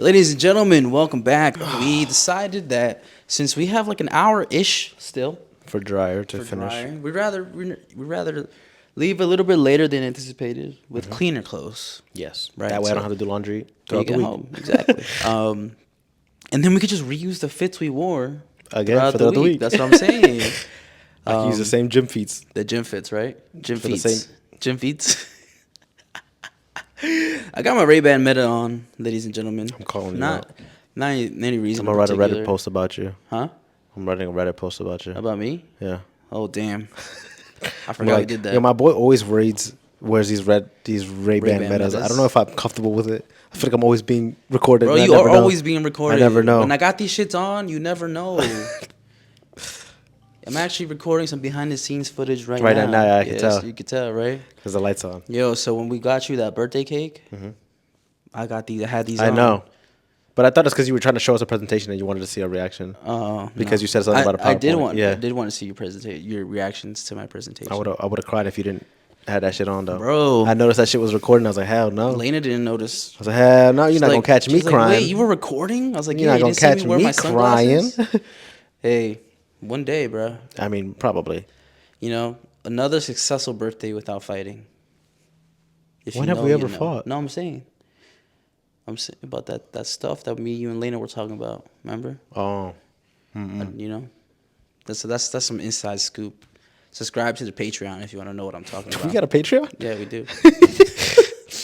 Ladies and gentlemen, welcome back. We decided that since we have like an hour-ish still for dryer to for finish. drying, we'd rather leave a little bit later than anticipated with cleaner clothes. Yes, Right, that way I so don't have to do laundry When you throughout the get week. home, exactly. And then we could just reuse the fits we wore Again throughout the week. That's what I'm saying. I can use the same gym feets. The gym fits, right? Gym For the feets. same- Gym feets. I got my Ray-Ban Meta on, ladies and gentlemen. I'm calling you not, out. Not any reason. I'm gonna write a particular. Reddit post about you. Huh? I'm writing a Reddit post about you. About me? Yeah. Oh damn! I I'm forgot we like, did that. yo, my boy always wears these Ray-Ban Ray-Ban Metas. I Metas. don't know if I'm comfortable with it. I feel like I'm always being recorded. Bro, and I you never are know. always being recorded. I never know. When I got these shits on, you never know. I'm actually recording some behind-the-scenes footage right now. now, I can tell. You can tell, right? Because the light's on. Yo, so when we got you that birthday cake, I had these. I on. know. But I thought it's because you were trying to show us a presentation and you wanted to see our reaction. Because you said something about a PowerPoint. I did want to see your reactions to my presentation. I would have cried if you didn't have that shit on though. Bro. I noticed that shit was recording. I was like, hell no. Lena didn't notice. I was like, hell no, you're not gonna catch me She's like, crying. Wait, you were recording? I was like, You're yeah, not you gonna didn't see catch me wear me my sunglasses? crying. Hey, one day, bro. I mean, probably. You know, another successful birthday without fighting. When have we ever fought? No, I'm saying about that stuff that me, you, and Lena were talking about. Remember? Oh. You know, that's some inside scoop. Subscribe to the Patreon if you want to know what I'm talking about. We got a Patreon? Yeah, we do.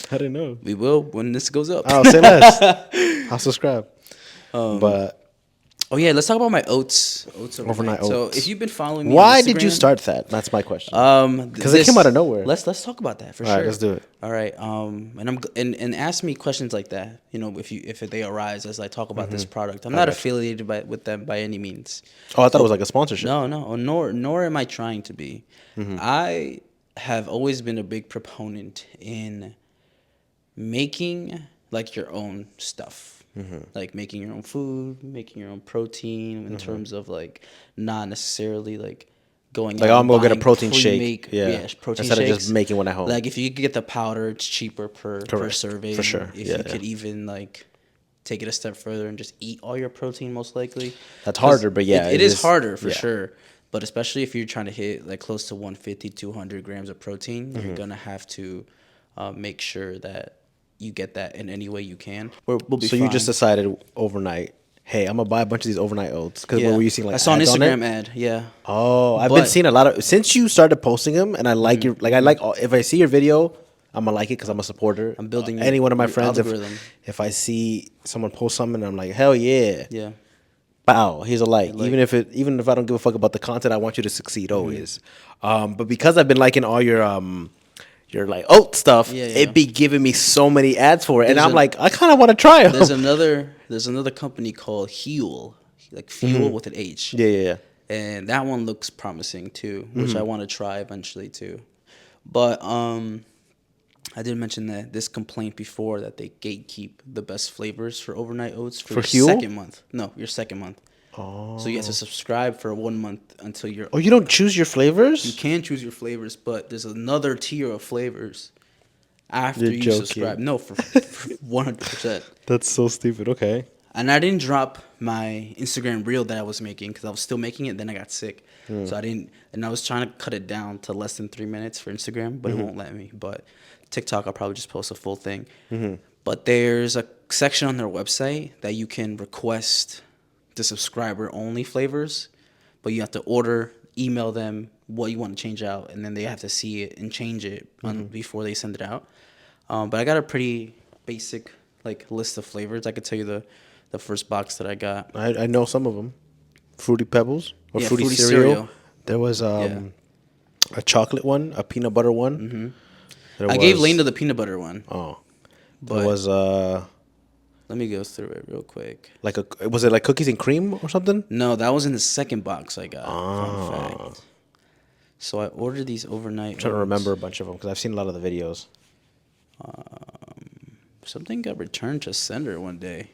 I didn't know. We will when this goes up. Oh, say less. I'll subscribe. But Oh yeah, let's talk about my Oats Overnight So Oats. if you've been following me, why on did you Instagram- start that? That's my question. Because it came out of nowhere. Let's talk about that for All sure. right, let's do it. All right. And ask me questions like that. You know, if they arise as I talk about this product. I'm not affiliated with them by any means. Oh, I thought it was like a sponsorship. No, nor am I trying to be. I have always been a big proponent in making like your own stuff. Like making your own food, making your own protein in terms of like not necessarily like going Like, out I'm and gonna get a buying protein shake. pre-make- Yeah. protein Instead shakes. of just making one at home. Like if you could get the powder, it's cheaper per Correct. serving. For sure. If Yeah, you could even like take it a step further and just eat all your protein, most likely. That's harder, but yeah, it is harder for yeah. sure. But especially if you're trying to hit like close to 150, 200 grams of protein, you're gonna have to make sure that you get that in any way you can. We'll be So fine. you just decided overnight, hey, I'm gonna buy a bunch of these overnight oats. Because Yeah. what were you seeing? Like I saw an ads on Instagram it? ad. Yeah. Oh, I've been But- seeing a lot of since you started posting them, and I like your like I like if I see your video, I'm gonna like it because I'm a supporter. I'm building any one of my your friends. algorithm. If I see someone post something, I'm like, hell yeah, Yeah. bow, here's a like. Like- Even if I don't give a fuck about the content, I want you to succeed always. But because I've been liking all your like oat stuff, Yeah, yeah. it be giving me so many ads for it, and There's I'm a- like, I kind of want to try them. There's another company called Huel, like Fuel with an H. Yeah. And that one looks promising too, which I want to try eventually too. But I did mention that this complaint before that they gatekeep the best flavors for overnight oats for your Huel? second month. No, your second month. Oh. So you have to subscribe for 1 month until you're. Oh, you don't choose your flavors? You can choose your flavors, but there's another tier of flavors after You're you joking. subscribe. No, for 100%. That's so stupid. Okay. And I didn't drop my Instagram reel that I was making because I was still making it. Then I got sick, so I didn't. And I was trying to cut it down to less than 3 minutes for Instagram, but it won't let me. But TikTok, I'll probably just post a full thing. But there's a section on their website that you can request the subscriber only flavors, but you have to email them what you want to change out, and then they have to see it and change it before they send it out. But I got a pretty basic like list of flavors. I could tell you the first box that I got. I know some of them. Fruity Pebbles or Yeah, Fruity, Fruity cereal. Cereal. There was a chocolate one, a peanut butter one. I gave Lena the peanut butter one. Oh. But There was let me go through it real quick. was it like cookies and cream or something? No, that was in the second box I got. Fun fact. So I ordered these overnight. I'm trying to oats. remember a bunch of them because I've seen a lot of the videos. Something got returned to sender one day.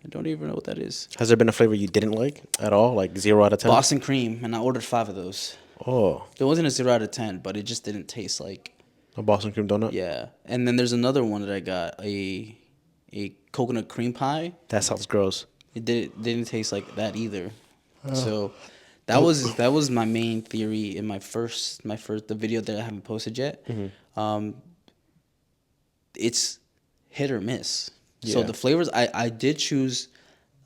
I don't even know what that is. Has there been a flavor you didn't like at all? Like 0 out of 10? Boston cream, and I ordered 5 of those. Oh, It wasn't a 0 out of 10, but it just didn't taste like. a Boston cream donut? Yeah, and then there's another one that I got. a coconut cream pie. That sounds gross. Didn't taste like that either. So that was my main theory in my first the video that I haven't posted yet. It's hit or miss. So Yeah. the flavors I did choose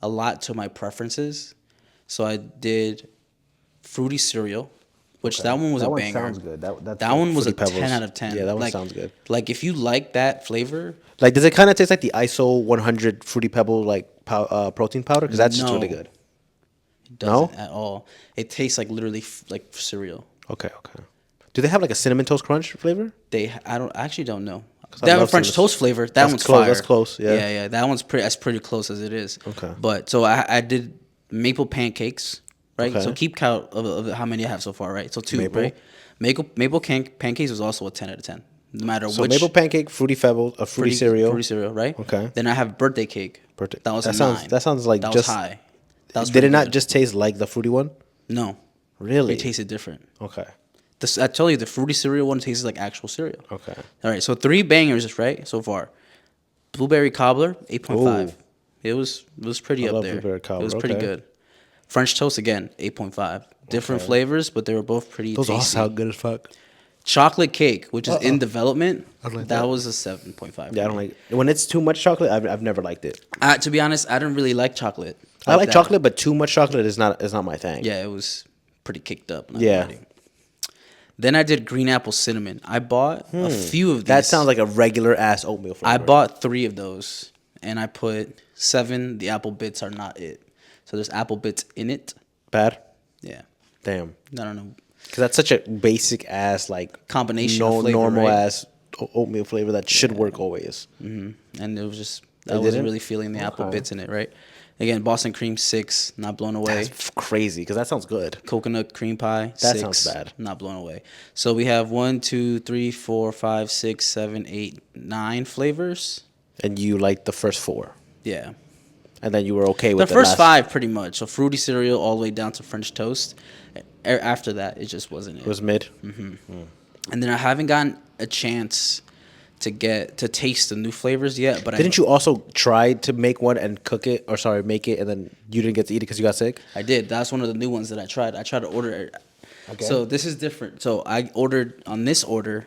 a lot to my preferences. So I did fruity cereal, which that one was That a one banger. sounds good. That's That like one was a Fruity 10 Pebbles. out of 10. Yeah, that one Like- sounds good. Like if you like that flavor, Like, does it kind of taste like the ISO 100 Fruity Pebble like protein powder? Because that's just No. really good. it doesn't at all. It tastes like literally like cereal. Okay. Do they have like a cinnamon toast crunch flavor? I actually don't know. I They have a love French cinnamon- toast flavor. That That's one's close, fire. that's close, yeah. Yeah. That one's pretty close as it is. Okay. But so I did maple pancakes, right? Okay. So keep count of how many I have so far, right? So 2, Maple? right? Maple pancakes was also a 10 out of 10. No matter So which maple pancake, fruity pebble, a fruity cereal. fruity cereal, right? Okay. Then I have birthday cake. Birthday- That was that a sounds- 9. that sounds like that just- was high. That was Did pretty it not good. just taste like the fruity one? No. Really? It tasted different. Okay. I tell you, the fruity cereal one tastes like actual cereal. Okay. All right, so 3 bangers, right, so far. Blueberry cobbler, 8.5. Ooh. It was pretty I up love there. blueberry cobbler, It was pretty okay. good. French toast again, 8.5. Different flavors, but they were both pretty Those all tasty. sound good as fuck. Chocolate cake, which is in development, I don't like that that. was a 7.5. Yeah, I don't like when it's too much chocolate. I've never liked it. To be honest, I didn't really like chocolate. I like that. chocolate, but too much chocolate is not my thing. Yeah, it was pretty kicked up. not Yeah. gonna lie. Then I did green apple cinnamon. I bought a few of these. That sounds like a regular ass oatmeal flavor. I bought 3 of those, and I put 7. The apple bits are not it. So there's apple bits in it. bad. Yeah. Damn. I don't know. Because that's such a basic ass like Combination of flavor, normal right? ass oatmeal flavor that should work always. And it was just, It I wasn't didn't? really feeling the apple Okay. bits in it, right? Again, Boston cream, 6, not blown away. That's crazy because that sounds good. Coconut cream pie, That 6, sounds bad. not blown away. So we have 1, 2, 3, 4, 5, 6, 7, 8, 9 flavors. And you like the first 4, Yeah. and then you were okay The with first last, 5 pretty much. So fruity cereal all the way down to French toast. After that, it just wasn't it. It was mid. And then I haven't gotten a chance to taste the new flavors yet. But Didn't you also try to make one and cook it, or sorry, make it, and then you didn't get to eat it because you got sick? I did. That's one of the new ones that I tried. I tried to order it. Okay. So this is different. So I ordered on this order.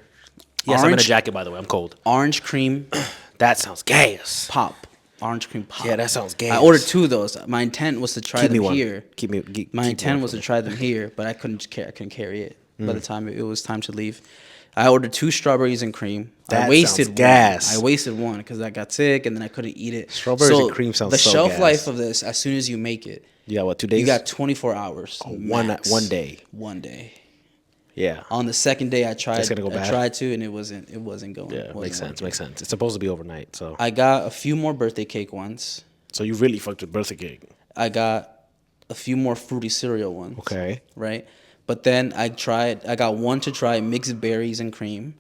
Yes, I'm in a orange, jacket by the way. I'm cold. Orange cream That sounds gas. pop. Orange cream pop. Yeah, that sounds gay. I ordered 2 of those. My intent was to try Keep me them one. here. My intent was to try them here, but I couldn't carry it by the time it was time to leave. I ordered 2 strawberries and cream. That I wasted sounds gas. one. I wasted one because I got sick and then I couldn't eat it. Strawberries and cream sounds the so shelf gas. life of this, as soon as you make it, You got what, 2 days? you got 24 hours. one max. day. One day. Yeah. On the second day, I tried. That's gonna go I bad? tried to, and it wasn't going. Yeah, It wasn't makes sense. working. Makes sense. It's supposed to be overnight, so I got a few more birthday cake ones. so you really fucked with birthday cake. I got a few more fruity cereal ones. Okay. Right, but then I got one to try mixed berries and cream.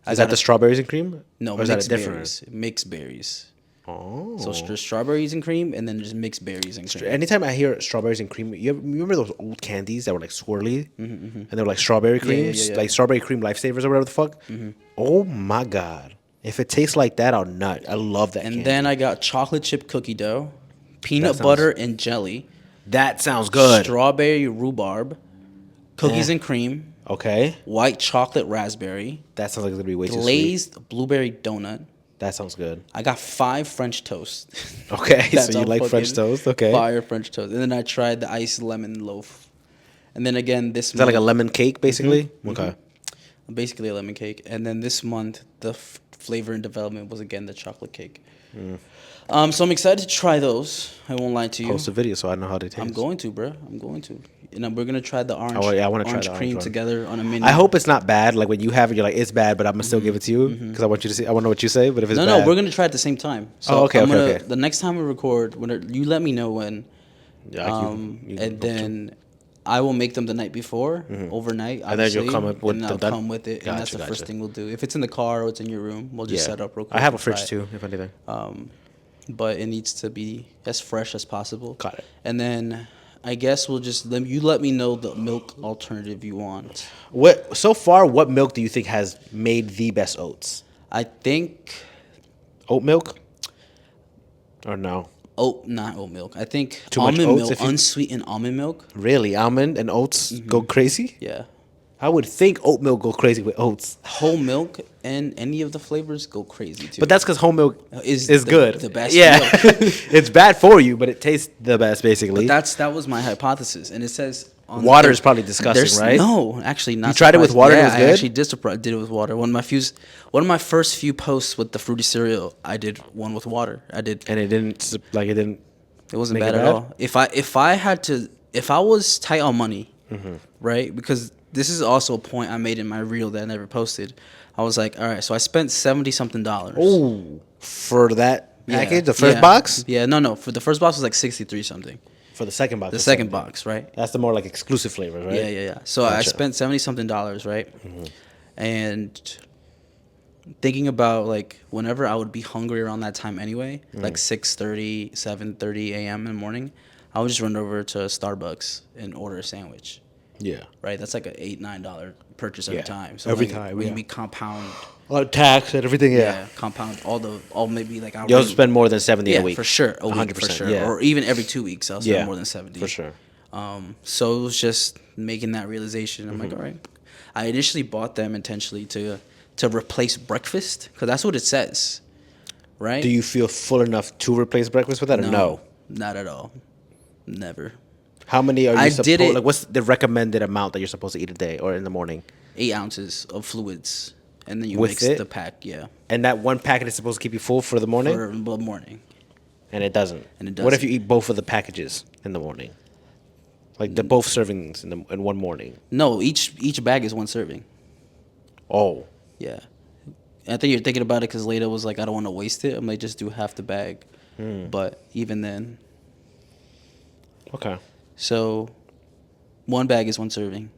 Is that the strawberries and cream? No, or is that a mixed different? berries. Mixed berries. Oh. So strawberries and cream, and then just mixed berries and cream. Anytime I hear strawberries and cream, you remember those old candies that were like swirly, and they were like strawberry creams, yeah. like strawberry cream lifesavers or whatever the fuck. Oh my god! If it tastes like that, I'll nut. I love that. And candy. then I got chocolate chip cookie dough, peanut sounds- butter and jelly, that sounds good. strawberry rhubarb, cookies and cream, Okay, white chocolate raspberry, that sounds like it's gonna be way too sweet. glazed blueberry donut. That sounds good. I got 5 French toast. Okay, That's so you all like French fucking toast? Okay, Fire French toast. And then I tried the iced lemon loaf. And then again this is that like a month, lemon cake basically? Okay, basically a lemon cake. And then this month the flavor and development was again the chocolate cake. So I'm excited to try those. I won't lie to you. post a video so I know how they taste. I'm going to, bro. I'm going to. And we're gonna try the orange. yeah, I wanna try orange the orange cream one. together on a mini. I hope it's not bad. Like when you have it, you're like, it's bad, but I'm gonna still give it to you because I want you to see. I want to know what you say. But if it's No, bad, no, we're gonna try at the same time. So Oh, okay, I'm okay, gonna, okay. The next time we record, you let me know when. Yeah, you And then I will make them the night before, overnight. And then you'll obviously, come up with and them I'll done? come with it, and that's Gotcha, the first gotcha. thing we'll do. If it's in the car or it's in your room, we'll just set up real quick. I have a and try fridge it. too, if anything. But it needs to be as fresh as possible. Got it. And then I guess we'll just let me know the milk alternative you want. What so far? What milk do you think has made the best oats? I think Oat milk. Or no? Not oat milk. I think Too much almond oats milk, if you- unsweetened almond milk. Really? Almond and oats go crazy? Yeah. I would think oat milk go crazy with oats. Whole milk and any of the flavors go crazy too. But that's because whole milk Is is the- good. the best Yeah. milk. It's bad for you, but it tastes the best, basically. That was my hypothesis, and it says on Water is probably disgusting, right? No, actually not. You tried it with surprised. water and Yeah, it was good? I actually did it with water. One of my first few posts with the fruity cereal, I did one with water. I did. And it didn't, like, it didn't. It wasn't Make it bad at bad? all. If I was tight on money, right? Because this is also a point I made in my reel that I never posted. I was like, all right, so I spent $70-something. Oh, for that package, Yeah, the first yeah. box? Yeah, no. For the first box was like 63 something. For the second box. The it's second 70. box, right? That's the more like exclusive flavors, right? Yeah. So I Gotcha. spent $70-something, right? And thinking about like whenever I would be hungry around that time anyway, like 6:30, 7:30 a.m. in the morning, I would just run over to Starbucks and order a sandwich. Yeah. Right, that's like an $8-9 purchase every Yeah, time. So every like, time, when yeah. we compound, A lot of tax and everything, yeah. compound all maybe like I You'll spend more than 70 a week. for sure, a week, for 100%, sure, yeah. or even every 2 weeks I'll spend Yeah, more than 70 for sure. So it was just making that realization. I'm Mm-hmm. like, all right. I initially bought them intentionally to replace breakfast because that's what it says, right? Do you feel full enough to replace breakfast with that or no? Not at all. Never. How many are you I did supposed it- like what's the recommended amount that you're supposed to eat a day or in the morning? 8 ounces of fluids, and then you With mix it? the pack. Yeah, And that one packet is supposed to keep you full for the morning? for the morning. And it doesn't. And it What if doesn't. you eat both of the packages in the morning? Like the both servings in one morning. No, each bag is one serving. Oh. Yeah. I think you're thinking about it because Leda was like, I don't want to waste it. I'm like, just do half the bag. But even then, Okay. so one bag is one serving.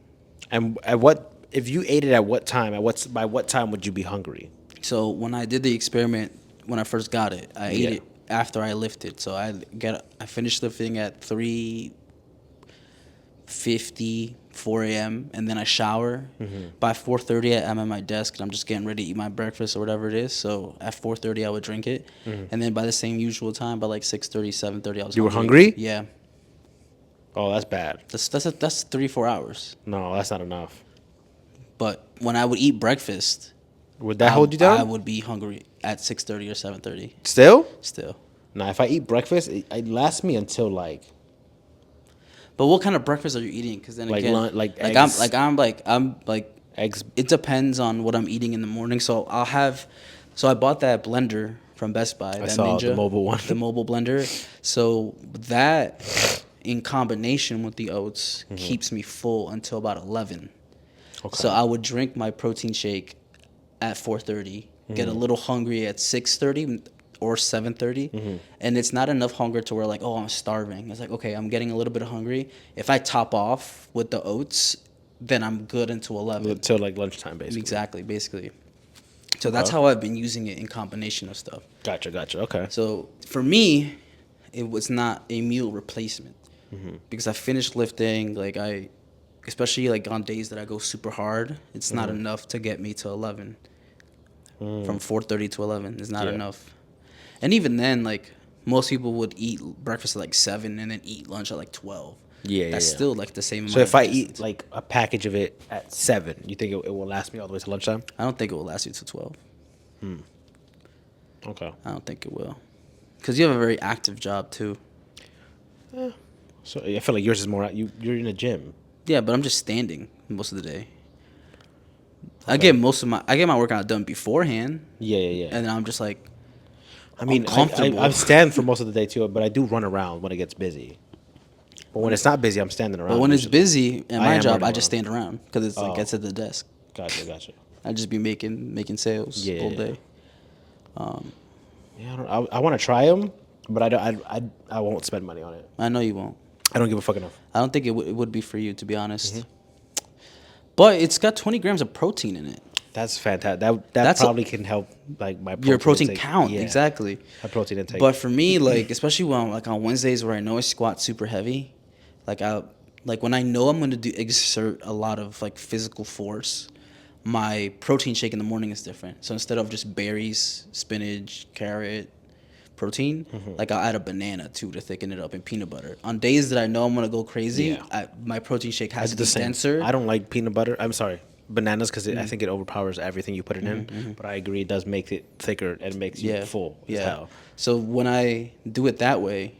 And at what if you ate it at what time? By what time would you be hungry? So when I did the experiment, when I first got it, I ate it after I lifted. So I finished lifting at 3:50, 4 a.m. and then I shower. By 4:30, I'm at my desk and I'm just getting ready to eat my breakfast or whatever it is. So at 4:30, I would drink it, and then by the same usual time, by like 6:30, 7:30, I was. You were hungry? Yeah. Oh, that's bad. That's 3-4 hours. No, that's not enough. But when I would eat breakfast, Would that hold you down? I would be hungry at 6:30 or 7:30 Still? still. Nah, if I eat breakfast, it lasts me until like But what kind of breakfast are you eating? Because then Like again, lunch- like I'm eggs. I'm like eggs. it depends on what I'm eating in the morning. So I bought that blender from Best Buy. That saw Ninja, the mobile one. the mobile blender. So that in combination with the oats keeps me full until about 11. Okay. So I would drink my protein shake at 4:30, get a little hungry at 6:30 or 7:30, and it's not enough hunger to where like, oh, I'm starving. It's like, okay, I'm getting a little bit hungry. If I top off with the oats, then I'm good until 11. Until like lunchtime, basically. Basically. So that's how I've been using it in combination of stuff. Gotcha. Okay. So for me, it was not a meal replacement because I finished lifting. Like especially like on days that I go super hard, it's not enough to get me to 11. From 4:30 to 11 is not Yeah. enough. And even then, like most people would eat breakfast at like 7 and then eat lunch at like 12. Yeah, That's yeah. still like the same amount. So if of I distance. eat like a package of it at 7, you think it will last me all the way to lunchtime? I don't think it will last you to 12. Okay. I don't think it will. Because you have a very active job too. So I feel like yours is more. You're in a gym. Yeah, but I'm just standing most of the day. I get my workout done beforehand, Yeah. and then I'm just like, I mean, comfortable. I stand for most of the day too, but I do run around when it gets busy. But when it's not busy, I'm standing around. but when it's usually. busy in I my am job, running I just around. stand around because it's like Oh. gets at the desk. Gotcha. I just be making sales all Yeah. day. Yeah, I want to try them, but I won't spend money on it. I know you won't. I don't give a fuck enough. I don't think it would be for you, to be honest. Mm-hmm. But it's got 20 grams of protein in it. That's fantastic. That That's probably can help like my Your protein intake. count, Yeah, exactly. my protein intake. But for me, like especially when like on Wednesdays where I know I squat super heavy, like when I know I'm gonna exert a lot of like physical force, my protein shake in the morning is different. So instead of just berries, spinach, carrot, protein, like I'll add a banana too to thicken it up, and peanut butter. On days that I know I'm gonna go crazy, my protein shake has to be denser. I don't like peanut butter. I'm sorry, bananas, because I think it overpowers everything you put it in. But I agree, it does make it thicker and makes you full as hell. So when I do it that way,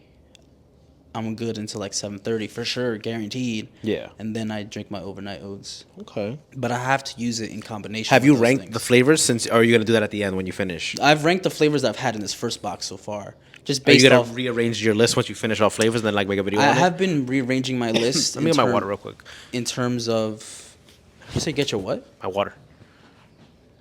I'm good until like 7:30 for sure, guaranteed. Yeah. And then I drink my overnight oats. Okay. But I have to use it in combination. Have you with those ranked things. the flavors since, or are you gonna do that at the end when you finish? I've ranked the flavors I've had in this first box so far. Just Are you based gonna off. rearrange your list once you finish all flavors and then like make a video I on it? have been rearranging my list. Let me get my water real quick. In terms of, you say get your what? My water.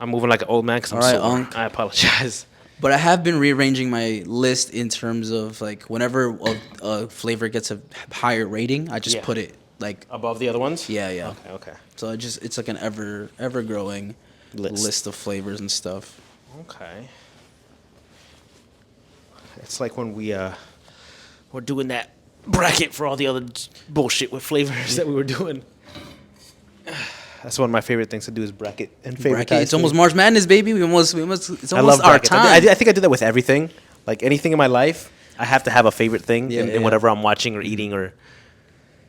I'm moving like an old man because I'm All right, sore. Unc. I apologize. But I have been rearranging my list in terms of like whenever a flavor gets a higher rating, I just put it like Above the other ones? yeah. Okay. So it's like an ever growing list of flavors and stuff. Okay. It's like when we're doing that bracket for all the other bullshit with flavors that we were doing. That's one of my favorite things to do is bracket and favorite. Bracket. It's almost March Madness, baby. We almost. It's I love almost our brackets. time. I think I do that with everything. Like anything in my life, I have to have a favorite thing in whatever I'm watching or eating, or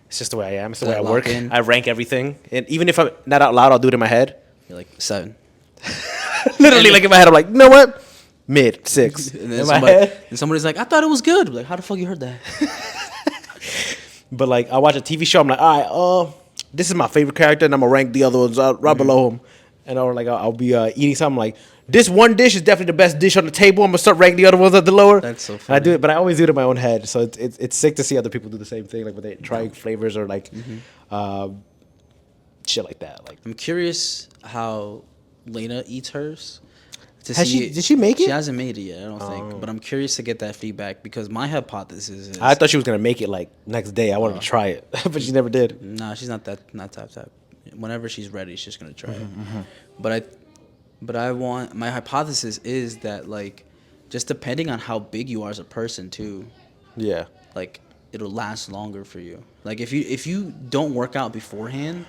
it's just the way I am. It's the way I work. I rank everything, and even if I'm not out loud, I'll do it in my head. You're like 7. Literally, like in my head, I'm like, you know what? Mid 6. And then in my head. and somebody's like, I thought it was good. Like, how the fuck you heard that? But like, I watch a TV show. I'm like, all right, this is my favorite character, and I'm gonna rank the other ones right below him. And I'll be eating something like, this one dish is definitely the best dish on the table. I'm gonna start ranking the other ones at the lower. That's so And funny. I do it, but I always do it in my own head. So it's sick to see other people do the same thing, like when they try flavors or like shit like that. Like, I'm curious how Lena eats hers. did she make it? She hasn't made it yet, I don't think. But I'm curious to get that feedback because my hypothesis is I thought she was gonna make it like next day. I wanted to try it, but she never did. nah, she's not that type. Whenever she's ready, she's gonna try it. But I want, my hypothesis is that like just depending on how big you are as a person too, Yeah. like it'll last longer for you. Like if you don't work out beforehand,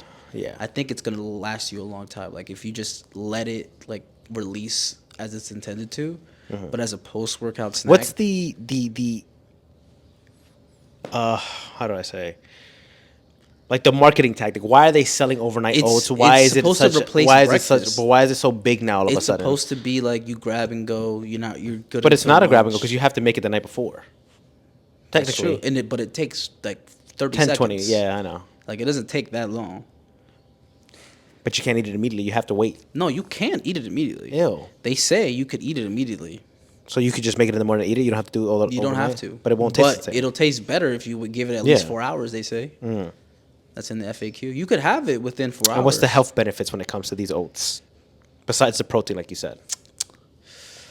I think it's gonna last you a long time. Like if you just let it like release as it's intended to, but as a post workout snack. What's the how do I say? Like the marketing tactic. Why are they selling overnight oats? Why is it supposed such? to replace Why is it breakfast. such? But why is it so big now? All of a It's sudden, supposed to be like you grab and go. You're good. but it's until not a grab and go lunch. because you have to make it the night before. That's Technically, true. But it takes like 30 10, seconds. 20. Yeah, I know. Like it doesn't take that long. But you can't eat it immediately. You have to wait. No, you can eat it immediately. Ew. They say you could eat it immediately. So you could just make it in the morning and eat it. You don't have to do all that. You don't have to. But it won't taste the same. It'll taste better if you would give it at least 4 hours. They say. That's in the FAQ. You could have it within 4 hours. And what's the health benefits when it comes to these oats, besides the protein, like you said?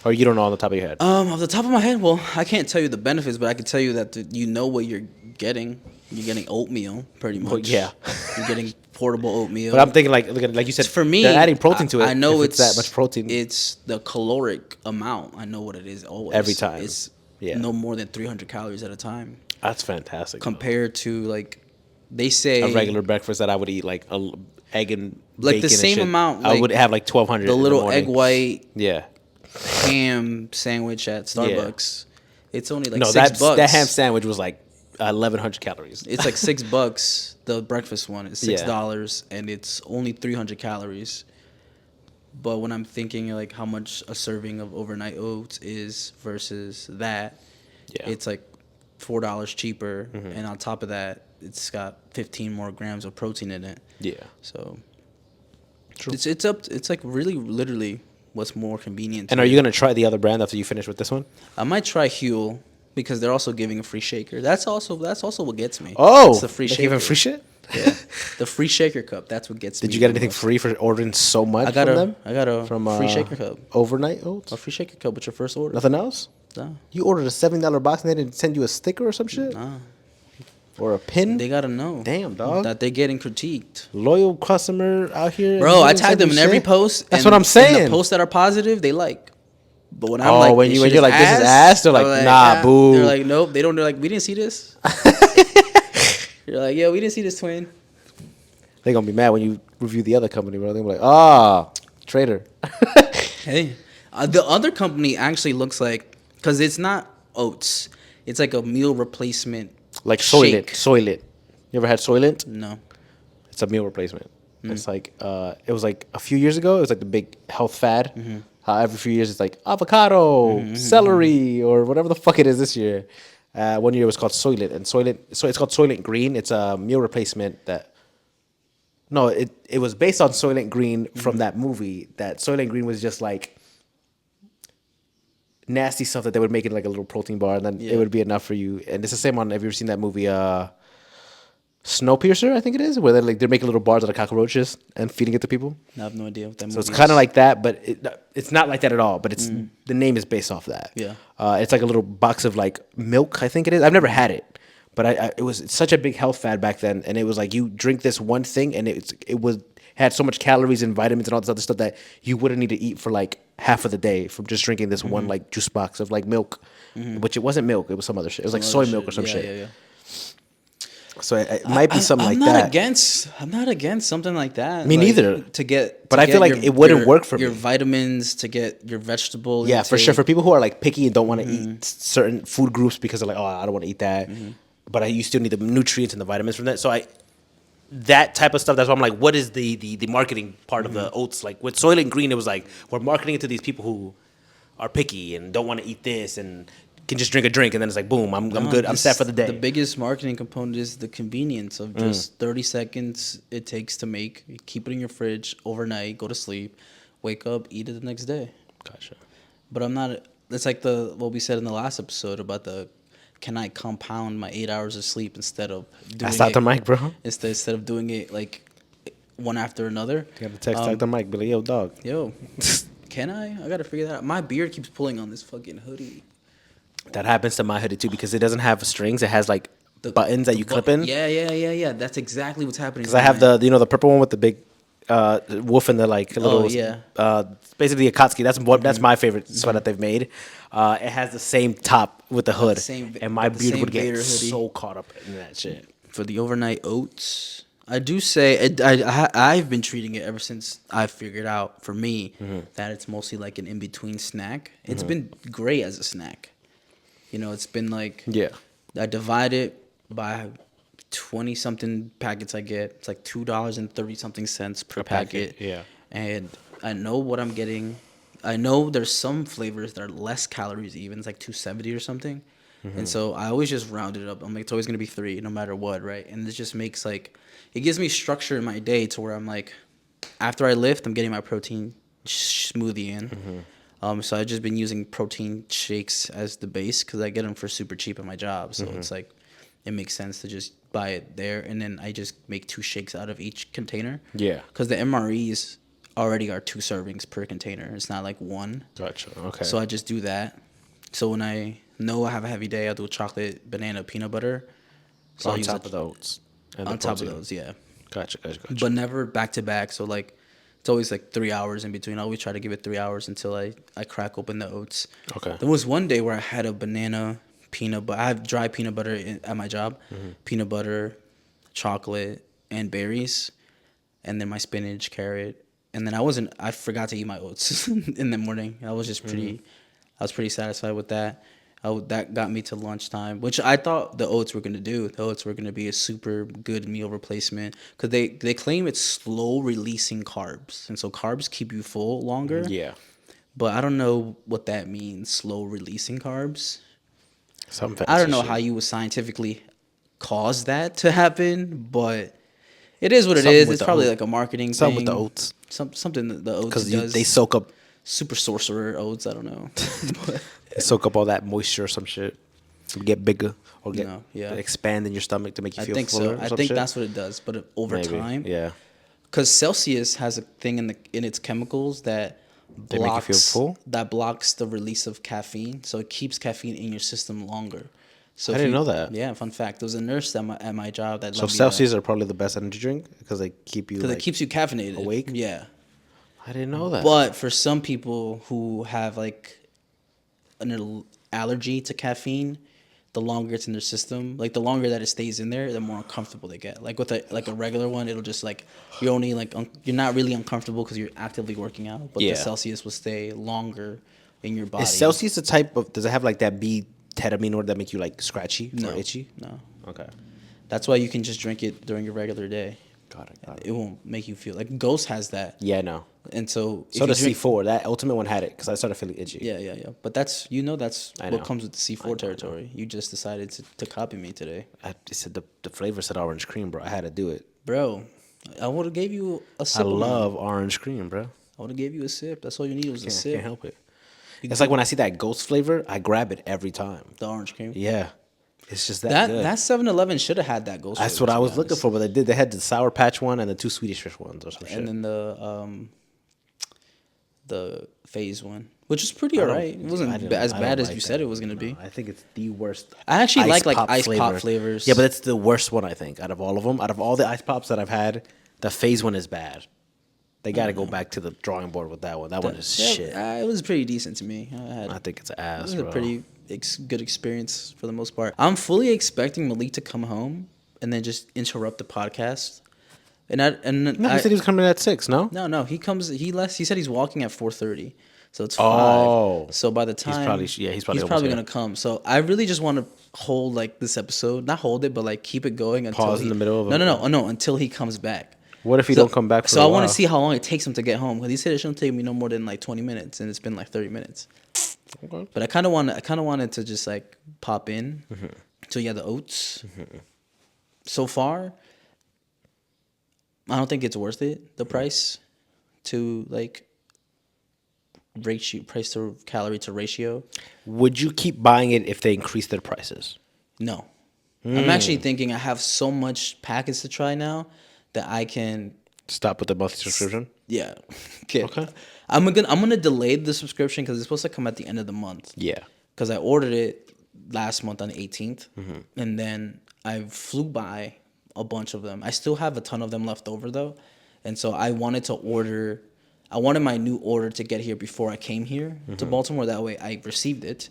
Or you don't know on the top of your head? Off the top of my head, well, I can't tell you the benefits, but I can tell you that you know what you're getting. You're getting oatmeal, pretty much. Well, yeah. You're getting portable oatmeal. But I'm thinking like you said, for me, they're adding protein to it. I know if it's that much protein. It's the caloric amount. I know what it is always. Every time. It's no more than 300 calories at a time. That's fantastic. Compared to like, they say a regular breakfast that I would eat like a egg and like bacon the same and shit. amount. I would have like 1,200. The little egg white Yeah. ham sandwich at Starbucks. It's only like No, $6. that ham sandwich was like 1,100 calories. It's like $6. The breakfast one is $6, and it's only 300 calories. But when I'm thinking like how much a serving of overnight oats is versus that, it's like $4 cheaper, and on top of that, it's got 15 more grams of protein in it. Yeah. So it's like really literally what's more convenient. And are you gonna try the other brand after you finish with this one? I might try Huel because they're also giving a free shaker. That's also what gets me. Oh, it's the free shaker. Even free shit? Yeah, the free shaker cup. That's what gets me. Did you get anything free for ordering so much? I got from a them? I got a free shaker cup. Overnight oats? A free shaker cup with your first order. Nothing else? No. You ordered a $70 box and they didn't send you a sticker or some shit? Nah. Or a pin? They gotta know. Damn, dog. That they're getting critiqued. Loyal customer out here. Bro, I tag them in every post. That's what I'm saying. And the posts that are positive, they like. But when I'm Oh, like, when this you're shit like, is this is ass, they're like, I'm nah, boo. They're like, nope. They don't. They're like, we didn't see this. You're like, yo, we didn't see this, twin. They're going to be mad when you review the other company, bro. They're going to be like, traitor. Hey, the other company actually looks like, because it's not oats. It's like a meal replacement. Like shake. Soylent. You ever had Soylent? No. It's a meal replacement. It's like it was like a few years ago. It was like the big health fad. Every few years, it's like avocado, celery, or whatever the fuck it is this year. 1 year it was called Soylent, and Soylent. So it's called Soylent Green. It's a meal replacement that. No, it was based on Soylent Green from that movie. That Soylent Green was just like nasty stuff that they would make in like a little protein bar, and then it would be enough for you. And it's the same on. Have you ever seen that movie? Snowpiercer, I think it is, where they're making little bars out of cockroaches and feeding it to people. I have no idea what that movie So it's is. kind of like that, but it's not like that at all. But it's the name is based off that. Yeah. It's like a little box of like milk, I think it is. I've never had it, but it's such a big health fad back then, and it was like you drink this one thing, and it had so much calories and vitamins and all this other stuff that you wouldn't need to eat for like half of the day from just drinking this one like juice box of like milk, which it wasn't milk, it was some other shit. It was like soy milk or some shit. Yeah. So it might be something like I'm not that. I'm not against something like that. Me neither. But I feel like it wouldn't work for me. Your vitamins, to get your vegetable. Yeah, for sure. For people who are like picky and don't want to Mm-hmm. eat certain food groups because they're like, oh, I don't want to eat that, but you still need the nutrients and the vitamins from that. So that type of stuff. That's why I'm like, what is the marketing part of the Mm-hmm. oats? Like with Soylent Green, it was like we're marketing it to these people who are picky and don't want to eat this and can just drink a drink, and then it's like, boom, I'm good. I'm set for the day. The biggest marketing component is the convenience of just 30 seconds it takes to make. You keep it in your fridge overnight, go to sleep, wake up, eat it the next day. Gotcha. But I'm not. It's like what we said in the last episode about can I compound my 8 hours of sleep instead of doing That's Dr. Mike, bro. instead of doing it like one after another. You gotta text Dr. Mike, be like, yo, dog. Yo, can I gotta figure that out. My beard keeps pulling on this fucking hoodie. That happens to my hoodie too because it doesn't have strings. It has like buttons that you clip in. Yeah. That's exactly what's happening. Because I have the purple one with the big wolf and the like little. Basically a Akatsuki. That's my favorite sweater that they've made. It has the same top with the hood, and my beard would get so caught up in that shit. For the overnight oats, I do say I've been treating it ever since I figured out for me that it's mostly like an in between snack. It's been great as a snack. You know, it's been like I divide it by 20 something packets I get. It's like $2.30 something cents per packet. Yeah. And I know what I'm getting. I know there's some flavors that are less calories even. It's like 270 or something. And so I always just round it up. I'm like, it's always gonna be 3 no matter what, right? And this just makes like it gives me structure in my day to where I'm like, after I lift, I'm getting my protein smoothie in. So I've just been using protein shakes as the base because I get them for super cheap at my job. So it's like it makes sense to just buy it there, and then I just make 2 shakes out of each container. Yeah. Because the MREs already are 2 servings per container. It's not like 1. Gotcha. Okay. So I just do that. So when I know I have a heavy day, I'll do chocolate, banana, peanut butter. So on top of the oats. On top of those, yeah. Gotcha. But never back to back. So like it's always like 3 hours in between. I always try to give it 3 hours until I crack open the oats. Okay. There was one day where I had a banana, peanut butter. I have dry peanut butter at my job. Peanut butter, chocolate, and berries. And then my spinach, carrot. And then I forgot to eat my oats in the morning. I was just I was pretty satisfied with that. That got me to lunchtime, which I thought the oats were going to do. The oats were going to be a super good meal replacement because they claim it's slow releasing carbs. And so carbs keep you full longer. Yeah. But I don't know what that means, slow releasing carbs. Some I don't know how you would scientifically cause that to happen, but it is what it is. It's probably like a marketing thing. with the oats. Something that the oats does. Because they soak up. Super sorcerer oats, I don't know. They soak up all that moisture or some shit. Get bigger or expand in your stomach to make you feel fuller. I think that's what it does. But over time, because Celsius has a thing in its chemicals that make you feel full. That blocks the release of caffeine, so it keeps caffeine in your system longer. So I didn't know that. Yeah, fun fact. There was a nurse at my job that. So Celsius are probably the best energy drink because they keep you. Because it keeps you caffeinated, awake. Yeah. I didn't know that. But for some people who have like an allergy to caffeine, the longer it's in their system, like the longer that it stays in there, the more uncomfortable they get. Like with a regular one, it'll just like you're only like you're not really uncomfortable because you're actively working out. But the Celsius will stay longer in your body. Is Celsius the type of? Does it have like that ketamine or that make you like scratchy No, or itchy? no. Okay. That's why you can just drink it during your regular day. Got it. It won't make you feel like Ghost has that. Yeah, no. And so if So you does drink, C4. That Ultimate one had it because I started feeling itchy. yeah. But that's that's I what know. comes with the C4 territory. You just decided to copy me today, I said the flavor said orange cream, bro. I had to do it. bro. I would have gave you a sip. I love orange cream, bro. I would have gave you a sip. That's all you need was a I sip. can't help it. It's like when I see that Ghost flavor, I grab it every time. The orange cream. Yeah. It's just that good. That 7-Eleven should have had that Ghost. That's flavor, what I to be was looking honest. for, but they did. They had the Sour Patch one and the 2 Swedish Fish ones or some shit. And then the Phase one, which was pretty alright. It wasn't as bad as you said it was gonna be. I think it's the worst. I actually like pop ice flavor. pop flavors. Yeah, but it's the worst one, I think, out of all of them. Out of all the ice pops that I've had, the Phase one is bad. They got to go back to the drawing board with that one. That one is shit. It was pretty decent to me. I think it's ass, It was bro. a pretty good experience for the most part. I'm fully expecting Mhaleek to come home and then just interrupt the podcast. No, he said he was coming at 6, no? No. He comes. He said he's walking at 4:30, so it's 5. Oh. So by the time he's probably almost gonna here. come. So I really just want to hold like this episode, not hold it, but like keep it going until Pause in the middle of it? no, until he comes back. What if he don't come back for So a I while? want to see how long it takes him to get home. Because he said it shouldn't take me no more than like 20 minutes, and it's been like 30 minutes. Okay. But I kind of wanted to just like pop in. Mm-hmm. So yeah, the oats. Mm-hmm. So far, I don't think it's worth it. The price to like price to calorie to ratio. Would you keep buying it if they increase their prices? No, I'm actually thinking I have so much packets to try now that I can. Stop with the monthly subscription? Yeah. Okay. I'm gonna delay the subscription because it's supposed to come at the end of the month. Yeah. Because I ordered it last month on the 18th, and then I flew by a bunch of them. I still have a ton of them left over though, and so I wanted my new order to get here before I came here to Baltimore. That way I received it,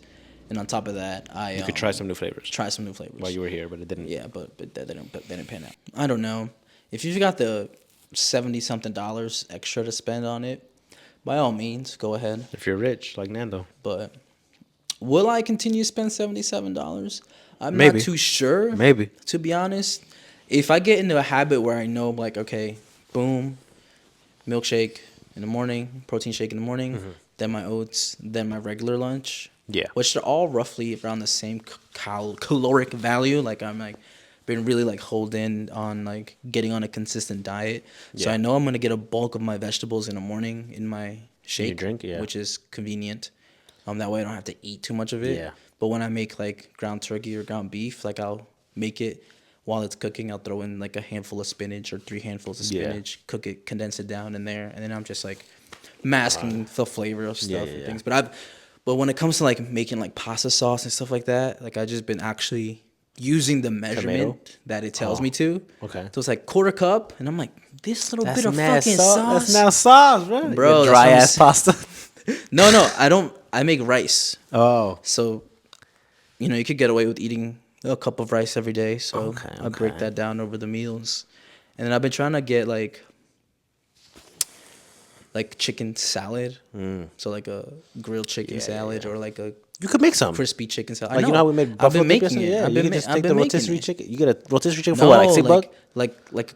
and on top of that, You could try some new flavors. Try some new flavors while you were here, but it didn't. Yeah, but they didn't pan out. I don't know if you've got the $70-something extra to spend on it. By all means, go ahead. If you're rich, like Nando. But will I continue to spend $77? I'm Maybe. not too sure. Maybe. To be honest, if I get into a habit where I know, like, okay, boom, milkshake in the morning, protein shake in the morning, then my oats, then my regular lunch. Yeah. Which they're all roughly around the same caloric value. Like I'm like been really like hold in on like getting on a consistent diet. So I know I'm gonna get a bulk of my vegetables in the morning in my shake, your drink, yeah. which is convenient. That way I don't have to eat too much of it. Yeah. But when I make like ground turkey or ground beef, like I'll make it while it's cooking. I'll throw in like a handful of spinach or 3 handfuls of spinach, cook it, condense it down in there, and then I'm just like masking the flavor of stuff and things. But when it comes to like making like pasta sauce and stuff like that, like I just been actually using the measurement that it tells me to. Okay. So it's like 1/4 cup, and I'm like, this little bit of fucking sauce. That's now sauce, bro. Bro, Your dry ass pasta. No, I don't. I make rice. Oh. So, you could get away with eating a cup of rice every day. So I break that down over the meals, and then I've been trying to get like chicken salad. So like a grilled chicken salad or like a You could make some. crispy chicken salad. Like, you know how we made I've buffalo been making chicken? it. Yeah, I've you been can just I've take the been making rotisserie it. chicken. You get a rotisserie chicken for what, like $6?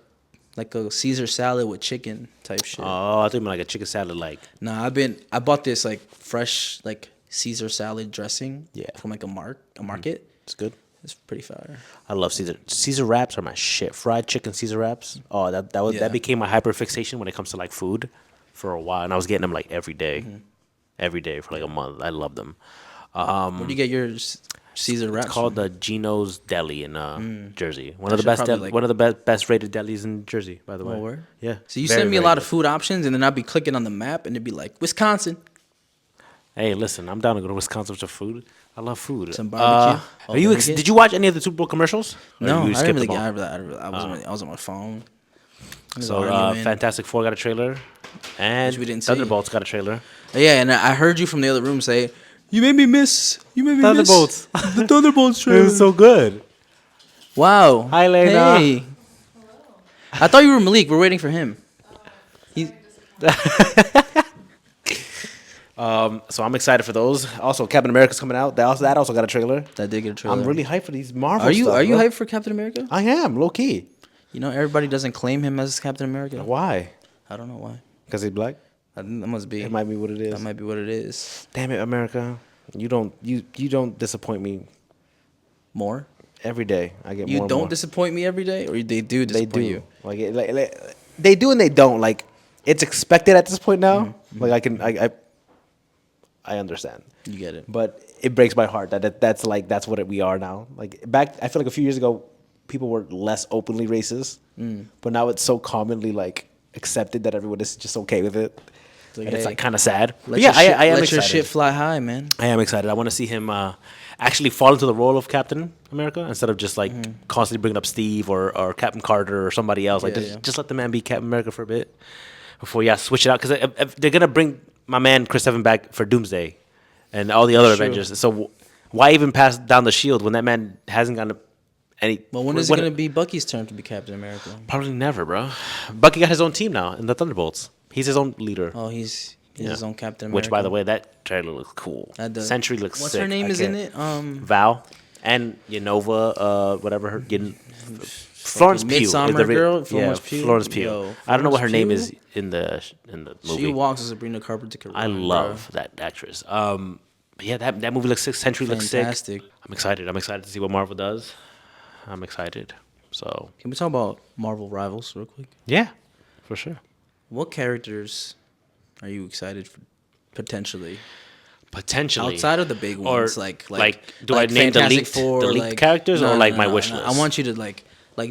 like a Caesar salad with chicken type shit. Oh, I think like a chicken salad, like. Nah, I bought this like fresh like Caesar salad dressing. From like a market. It's good. It's pretty fire. I love Caesar wraps are my shit. Fried chicken Caesar wraps. Oh, that became my hyperfixation when it comes to like food for a while, and I was getting them like every day. Every day for like a month. I love them. Where do you get your Caesar wraps? It's called from? the Geno's Deli in Jersey. One of the best rated delis in Jersey, by the way. Oh, word? Yeah. So you Very, send me a very lot good. of food options, and then I'd be clicking on the map, and it'd be like Wisconsin. Hey, listen, I'm down to go to Wisconsin with food. I love food. Some barbecue. Did you watch any of the Super Bowl commercials? Or No, you I didn't really skipped get them all? I was on my phone. So Fantastic Four got a trailer, and we didn't see. Thunderbolts got a trailer. Yeah, and I heard you from the other room say, "You made me miss. Thunderbolts. The Thunderbolts trailer." It was so good. Wow. Hi, Lena. Hey. I thought you were Mhaleek. We're waiting for him. So I'm excited for those. Also, Captain America's coming out. That also got a trailer. That did get a trailer. I'm really hyped for these Marvel. Are you stuff, are you bro. hyped for Captain America? I am low key. You know, everybody doesn't claim him as Captain America. Why? I don't know why. Because he's black. I think that must be. It might be what it is. That might be what it is. Damn it, America! You don't disappoint me More. every day. I get You more. and don't more. disappoint me every day, or they do They disappoint do. you. Like they do and they don't. Like it's expected at this point now. Mm-hmm. Like I understand. You get it. But it breaks my heart that's what we are now. Like back, I feel like a few years ago, people were less openly racist, but now it's so commonly like accepted that everyone is just okay with it. Like, And it's hey, like kind of sad. But Let yeah, your shit, I am let excited. your shit fly high, man. I am excited. I want to see him actually fall into the role of Captain America instead of just like constantly bringing up Steve or Captain Carter or somebody else. Like Yeah, just let the man be Captain America for a bit before switch it out, because if they're gonna bring my man Chris Evans back for Doomsday and all the other True. Avengers. So why even pass down the shield when that man hasn't gotten any? Well, when is it going to be Bucky's turn to be Captain America? Probably never, bro. Bucky got his own team now in the Thunderbolts. He's his own leader. Oh, he's his own Captain America. Which, by the way, that trailer looks cool. That does. Sentry looks What's sick. her name I is in can't- it? Val and Yenova, whatever her. Florence Pugh. is Midsummer the re- girl, yeah, Florence Pugh. Florence Pugh. Yo, I don't know what her Florence name Pugh? is in the movie. She walks as Sabrina Carpenter. I love that actress. But yeah, that movie looks sick. Sentry looks sick. Fantastic. I'm excited. I'm excited to see what Marvel does. I'm excited. So Can we talk about Marvel rivals real quick? yeah, for sure. What characters are you excited for potentially? Potentially Outside of the big ones, like do I name the Fantastic leaked Four, the leaked characters or like my wish list? I want you to like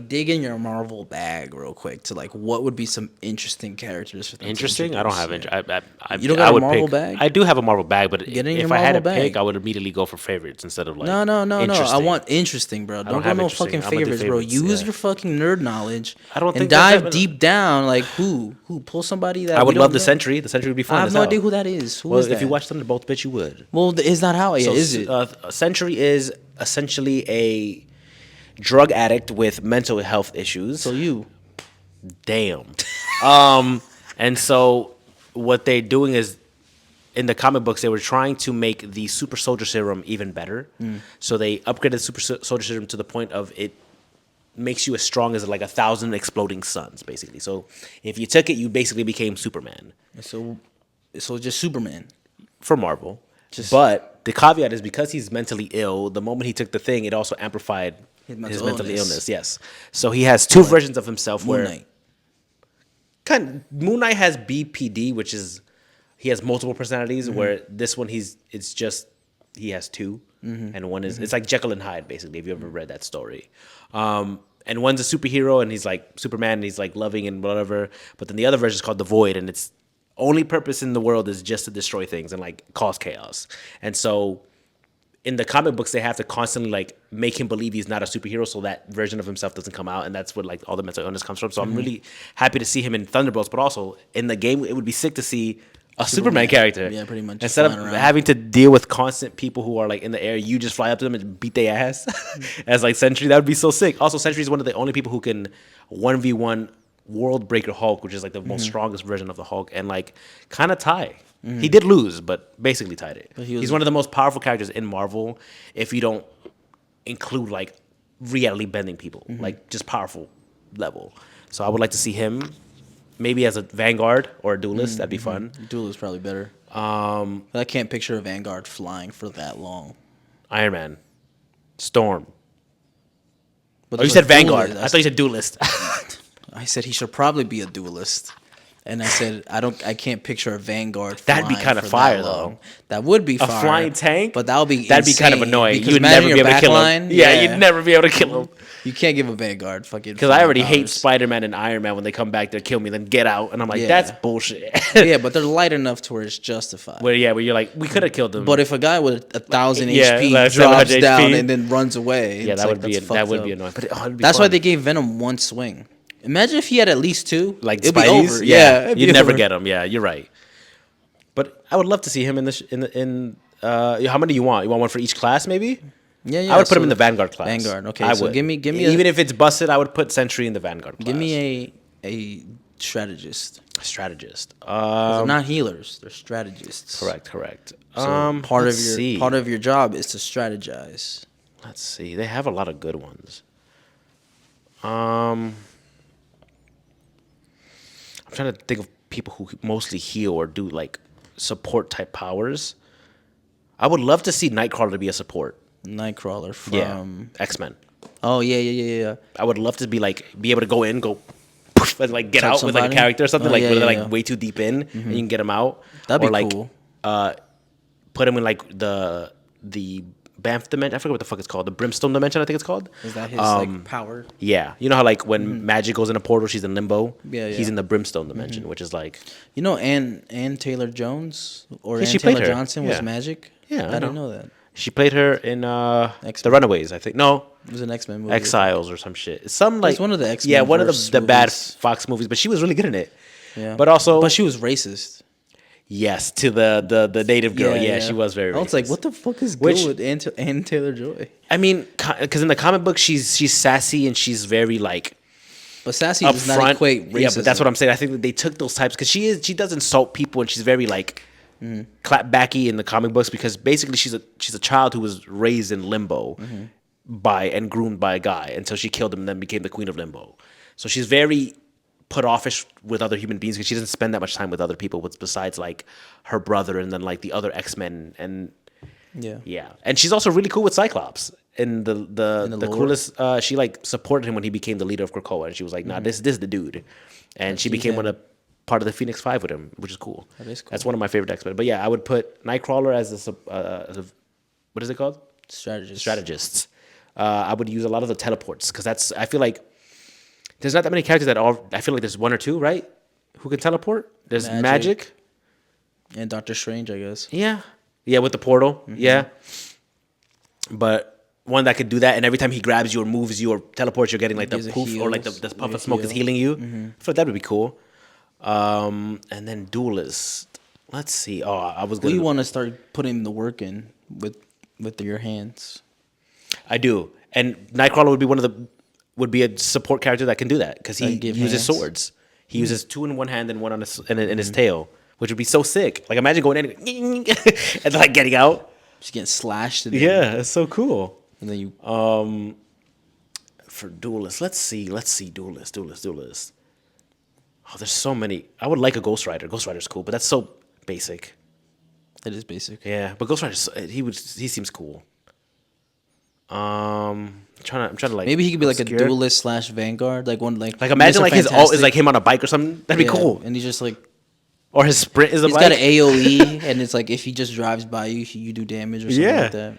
dig in your Marvel bag real quick to like what would be some interesting characters for them to Interesting? I don't have introduce, it. You don't got I a would Marvel pick, bag? I do have a Marvel bag, but Get in if your I had to Marvel bag. pick, I would immediately go for favorites instead of like No. I interesting. want interesting, bro. Don't go have no interesting. fucking I'm gonna do favorites, bro. favorites, Use yeah. your fucking nerd knowledge. I don't and think dive that- deep down. Like who pull somebody that I would we love don't the know? Sentry. The Sentry would be fun. I have as no hell. idea who that is. Who Well, is that? if you watch Thunderbolts, bitch, you would. Well, is that how? Yeah, So, is it? Sentry is essentially a drug addict with mental health issues. So you. Damn. And so what they're doing is, in the comic books, they were trying to make the super soldier serum even better. So they upgraded the super soldier serum to the point of it makes you as strong as like 1,000 exploding suns, basically. So if you took it, you basically became Superman So just Superman. for Marvel. But the caveat is because he's mentally ill, the moment he took the thing, it also amplified his mental illness. Yes. So he has two versions of himself Moon where Knight. Moon Knight has BPD, which is he has multiple personalities. Where this one he has two, and one is it's like Jekyll and Hyde basically. If you ever read that story, and one's a superhero and he's like Superman and he's like loving and whatever. But then the other version is called the Void, and its only purpose in the world is just to destroy things and like cause chaos. And so in the comic books, they have to constantly like make him believe he's not a superhero, so that version of himself doesn't come out, and that's what like all the mental illness comes from. So I'm really happy to see him in Thunderbolts, but also in the game, it would be sick to see a Superman character. Yeah, pretty much. Instead of flying around. having to deal with constant people who are like in the air, you just fly up to them and beat their ass as like Sentry. That would be so sick. Also, Sentry is one of the only people who can 1v1 World Breaker Hulk, which is like the most strongest version of the Hulk, and like kind of tie. He did lose, but basically tied it. He's one of the most powerful characters in Marvel if you don't include like reality bending people, like just powerful level. So I would like to see him maybe as a Vanguard or a duelist. That'd be fun. Duel is probably better. I can't picture a Vanguard flying for that long. Iron Man, Storm. But Oh, you there's said a Vanguard. duelist. I thought you said duelist. I said he should probably be a duelist. And I said I can't picture a Vanguard. That'd be flying kinda for fire, that though. long. That would be fire. Flying tank, but that would be that'd be kind of insane, annoying. because You'd imagine never be your able to kill backline. him. Yeah, you'd never be able to kill him. You can't give a Vanguard fucking. Because I already hate powers. Spider-Man and Iron Man when they come back to kill me, then get out, and I'm like, Yeah. that's bullshit. Yeah, but they're light enough to where it's justified. where you're like, we could have killed them. But if a guy with 1,000 Yeah, HP like drops 700 down HP. and then runs away, yeah, it's that like, would be that's that fucked would up. be annoying. But it'd be That's fun. why they gave Venom one swing. Imagine if he had at least two. like it'd be Spidey's. over. Yeah, it'd you'd be never over. get him. Yeah, you're right. But I would love to see him in how many do you want? You want one for each class, maybe? Yeah. I would put so him in the Vanguard class. Vanguard. Okay, I so would. give me even if it's busted, I would put Sentry in the Vanguard class. give me a Strategist. Strategist. 'Cause they're not healers. They're strategists. Correct. So part of your job is to strategize. Let's see. They have a lot of good ones. I'm trying to think of people who mostly heal or do like support type powers. I would love to see Nightcrawler to be a support. Nightcrawler from X-Men. Oh yeah. I would love to be able to go in, go poof, and like get Touch out with like a somebody? character or something Oh, like yeah, where they're yeah, like yeah. way too deep in and you can get them out. That'd be or like, cool. Put them in like the Banff dimension. I forget what the fuck it's called. The Brimstone dimension, I think it's called. Is that his like power? Yeah, you know how like when Magic goes in a portal, she's in limbo. Yeah, He's yeah. in the Brimstone dimension, which is like You know, Ann Taylor Jones or Yeah, Ann she played Taylor her. Johnson was Yeah. Magic. Yeah, I I didn't know. know that. she played her in The X-Men. Runaways. I think no. It was an X-Men movie. Exiles or some shit. Some like one of the X-Men Yeah, one of verse the bad movies. Fox movies, but she was really good in it. Yeah. But also, But she was racist. yes, to the native girl. Yeah, she was very. I was like, racist. what the fuck is Which- good with Ann Taylor Joy? I mean, because in the comic book, she's sassy and she's very like But sassy up does not front. equate racism. Yeah, but that's what I'm saying. I think that they took those types because she does insult people and she's very like clapbacky in the comic books because basically she's a child who was raised in limbo by and groomed by a guy until she killed him and then became the queen of limbo. So she's very put offish with other human beings because she doesn't spend that much time with other people besides like her brother and then like the other X-Men and Yeah. and she's also really cool with Cyclops. And the lore? coolest, she like supported him when he became the leader of Krakoa, and she was like, "Nah, this is the dude," and she became part of the Phoenix Five with him, which is cool. That is cool. That's one of my favorite X-Men. But yeah, I would put Nightcrawler as a what is it called? Strategist. Strategists. I would use a lot of the teleports because I feel like there's not that many characters that are. I feel like there's one or two, right? Who can teleport? There's Magic. And Doctor Strange, I guess. Yeah, with the portal. Yeah, but one that could do that, and every time he grabs you or moves you or teleports, you're getting like the Gives a poof or like the heals. puff Yeah, of smoke is heal. healing you. I feel like that would be cool. And then Duelist. Let's see. Oh, I was What gonna. do you want to start putting the work in with your hands? I do, and Nightcrawler would be a support character that can do that because he Like give uses hands? swords. He uses two in one hand and one on in his tail, which would be so sick. Like imagine going in and like getting out. Just getting slashed. And Yeah, it's so cool. And then you. For Duelist, let's see, Duelist. Oh, there's so many. I would like a Ghost Rider. Ghost Rider's cool, but that's so basic. That is basic. Yeah, but Ghost Rider, he seems cool. I'm trying to like Maybe he could be like obscure. a duelist /Vanguard, like one like. imagine Mr. like his ult is Fantastic. like him on a bike or something. That'd be Yeah, cool. And he's just like Or his sprint is a he's bike. got an AOE, and it's like if he just drives by you, you do damage or something Yeah. like that.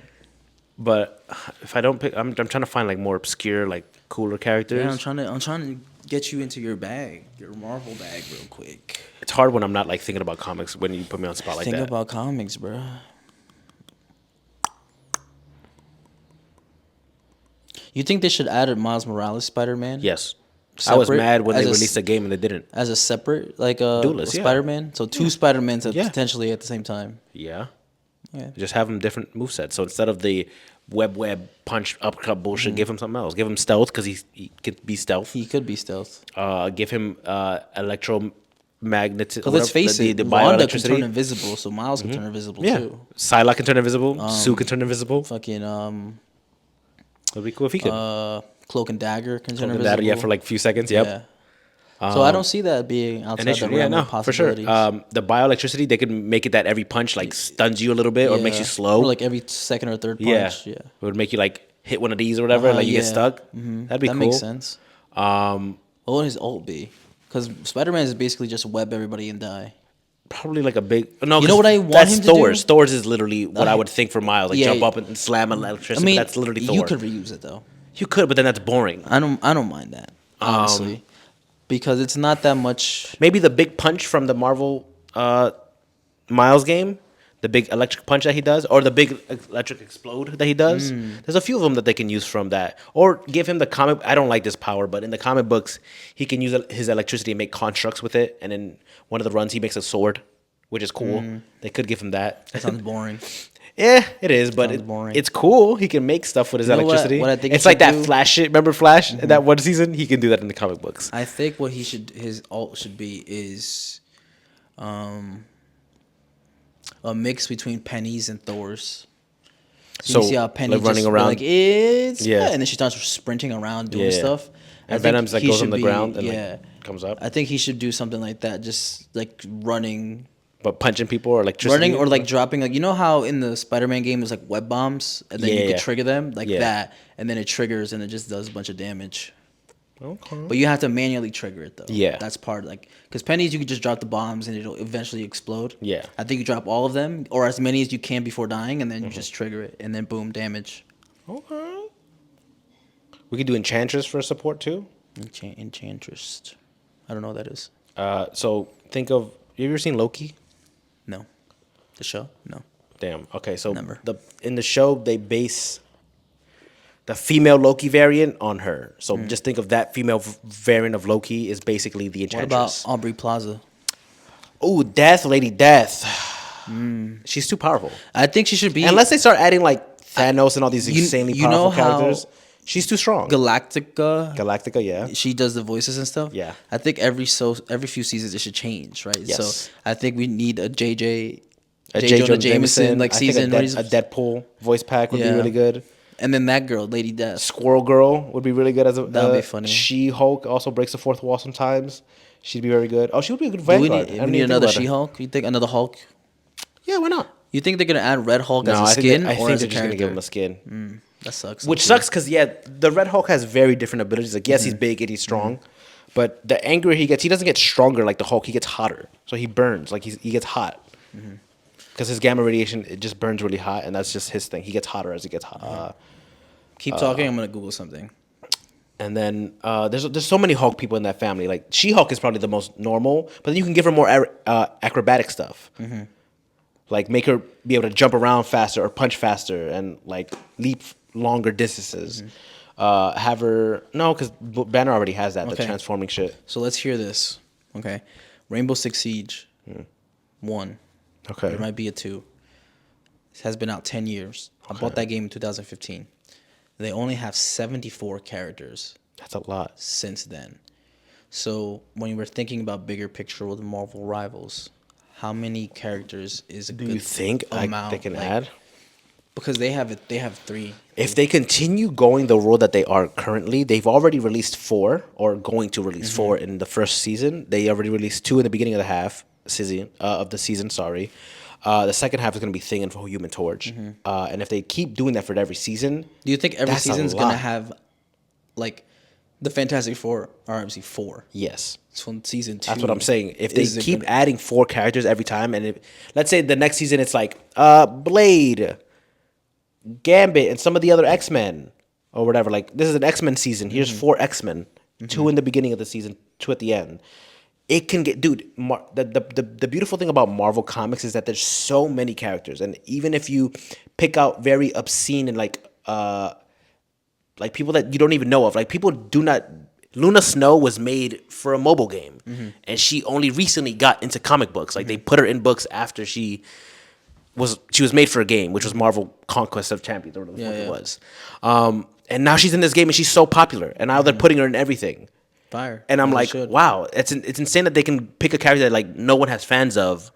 But if I don't pick, I'm trying to find like more obscure, like cooler characters. Yeah, I'm trying to get you into your bag, your Marvel bag, real quick. It's hard when I'm not like thinking about comics when you put me on the spot like Think that. about comics, bro. You think they should add a Miles Morales Spider-Man? Yes. I was Separate mad when they as a released the game and they didn't. As a separate, like a Duelist, yeah. Spider-Man? So two Spider-Mans Yeah. potentially at the same time. Yeah. Yeah. Just have them different movesets. So instead of the web punch uppercut bullshit, give him something else. Give him stealth because he could be stealth. He could be stealth. Give him electromagnetic. Because let's face it, the Wanda can bioelectricity. turn invisible, so Miles can turn invisible Yeah. too. Psylocke can turn invisible. Sue can turn invisible. Fucking It'd be cool if he could. Cloak and Dagger can turn Look at invisible. that, yeah, for like a few seconds. Yep. Yeah. So I don't see that being outside the realm of for sure. possibilities. The bioelectricity, they could make it that every punch like stuns you a little bit or makes you slow. Or like every second or third yeah. punch. Yeah. It would make you like hit one of these or whatever, and like you get yeah. stuck. That'd be That cool. makes sense. What would his ult be? Because Spider-Man is basically just web everybody and die. Probably like a big. No, You know 'cause what I want that's him to do? Thor's. Thor's is literally what I would think for Miles. Like Yeah, jump yeah. up and slam an electricity. I mean, but that's literally Thor. you could reuse it though. You could, but then that's boring. I don't mind that honestly, because it's not that much. Maybe the big punch from the Marvel Miles game, the big electric punch that he does, or the big electric explode that he does. There's a few of them that they can use from that. Or give him the comic. I don't like this power, but in the comic books, he can use his electricity and make constructs with it. And in one of the runs, he makes a sword, which is cool. They could give him that. That sounds boring. Yeah, it is, but Sounds boring. it's cool. He can make stuff with his You know electricity. what I think he it's like should that do? Flash shit. Remember Flash? That one season, he can do that in the comic books. I think what his alt should be is, a mix between Penny's and Thor's. So you see how Penny like running just around, like it's Yeah. and then she starts sprinting around doing Yeah. stuff. and I think Venom's like he goes on should the be- ground and yeah. like comes up, I think he should do something like that, just like running, but punching people or electricity, running or like dropping. Like you know how in the Spider-Man game there's like web bombs, and then you Yeah. can trigger them like Yeah. that, and then it triggers and it just does a bunch of damage. Okay. But you have to manually trigger it though. Yeah. That's part like because pennies you can just drop the bombs and it'll eventually explode. Yeah. I think you drop all of them or as many as you can before dying, and then Mm-hmm. you just trigger it, and then boom, damage. Okay. We could do Enchantress for support too. Enchantress. I don't know what that is. So think of, you ever seen Loki? No. The show? No. Damn. Okay, so Never. in the show they base the female Loki variant on her. So just think of that female variant of Loki is basically the What Enchantress. about Aubrey Plaza? Oh, Death, Lady Death. She's too powerful. I think she should be Unless they start adding like Thanos and all these insanely you know powerful how characters, she's too strong. Galactica. Galactica, yeah. She does the voices and stuff. Yeah. I think every few seasons it should change, right? Yes. So I think we need a J. A Jonah Jameson like I think season. a Deadpool voice pack would be Yeah. really good. And then that girl, Lady Death. Squirrel Girl would be really good as a. That would be funny. She-Hulk also breaks the fourth wall sometimes. She'd be very good. Oh, she would be a good Do we Vanguard. need, I we didn't need even think another about her. She-Hulk? You think another Hulk? Yeah, why not? You think they're gonna add Red Hulk No, as a I skin think, I or think as they're a just gonna give him character? a skin, That sucks. which Okay. sucks because the Red Hulk has very different abilities. Like yes, he's big and he's strong, but the angrier he gets, he doesn't get stronger like the Hulk. He gets hotter, so he burns. Like he gets hot because his gamma radiation it just burns really hot, and that's just his thing. He gets hotter as he gets hot. Keep talking. I'm gonna Google something. And then there's so many Hulk people in that family. Like She-Hulk is probably the most normal, but then you can give her more acrobatic stuff, like make her be able to jump around faster or punch faster and like leap longer distances. Have her because Banner already has that the Okay. transforming shit. So let's hear this. Okay, Rainbow Six Siege, 1. Okay, There might be a 2. It has been out 10 years. I bought that game in 2015. They only have 74 characters that's a lot. since then. So when we're thinking about bigger picture with Marvel rivals, how many characters is a Do good you think amount? they can Like, add? Because they have 3. If they continue going the road that they are currently, they've already released 4 or going to release 4 in the first season. They already released 2 in the beginning of the season. Sorry, the second half is going to be Thing and Human Torch. And if they keep doing that for every season, Do you think every That's a season's gonna lot. have like the Fantastic Four are obviously 4? yes. So in season 2, That's what I'm saying. If they is it keep gonna- adding 4 characters every time, and let's say the next season it's like Blade, Gambit, and some of the other X-Men or whatever. Like this is an X-Men season. Here's 4 X-Men, 2 in the beginning of the season, 2 at the end. It can get, dude. The beautiful thing about Marvel Comics is that there's so many characters, and even if you pick out very obscene and like people that you don't even know of, like people do not. Luna Snow was made for a mobile game, and she only recently got into comic books. Like they put her in books after she was made for a game, which was Marvel Conquest of Champions or whatever the fuck it was. And now she's in this game and she's so popular, and now they're putting her in everything. Fire. And I'm As they like, should. wow, it's insane that they can pick a character that like no one has fans of,